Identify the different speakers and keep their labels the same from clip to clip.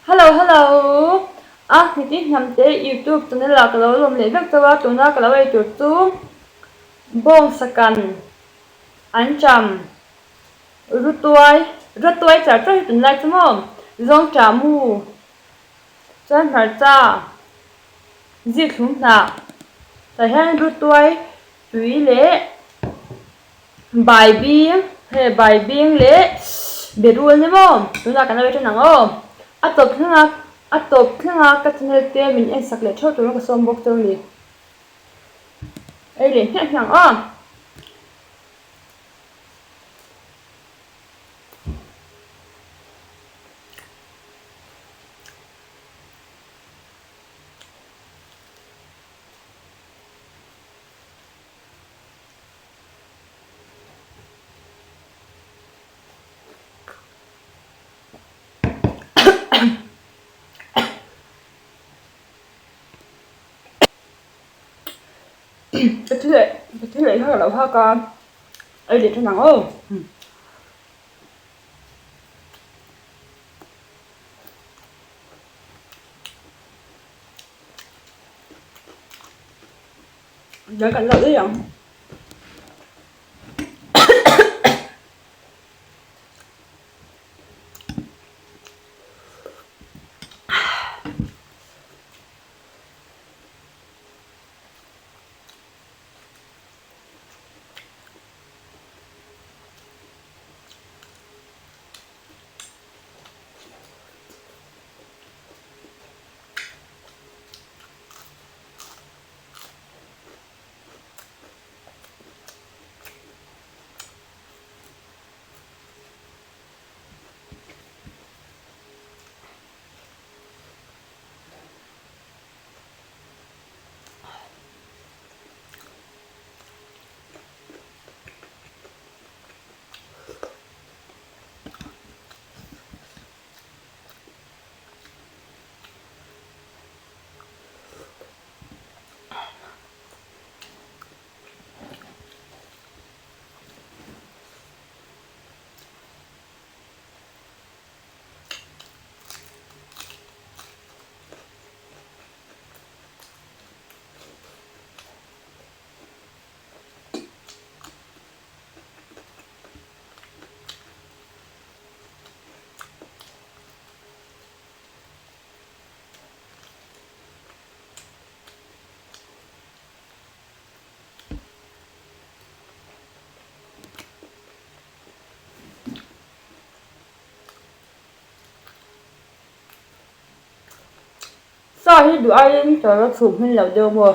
Speaker 1: Hello. Thì tí nhằm tới YouTube cho nên là cái đó làm lấy việc cho vào tụi nó cái đó về YouTube bông sakan anh chăm rút tuổi trả cho tụi này chứ không dòng trả mù chân phải cha giết chúng ta tại hen rút tuổi tùy lệ bài biếng lệ bị ruồi nhá không tụi nó cái đó về cho nàng không at top cái channel te mình em sạc lệ cho tụi nó cái xong bốc cho đi ấy liền nhẹ nhàng cái thứ lệ hơi là hoa con ấy liền cho nàng không để cảnh lợi đấy không sao thì đứa ai cho nó chụp hình là được mà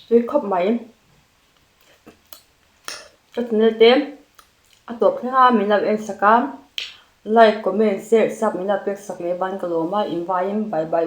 Speaker 1: Suy khóc máy cho nên tem à tổ khi ha mình làm em saka like comment share sub mình làm việc sak le ban kaloma invite bye bye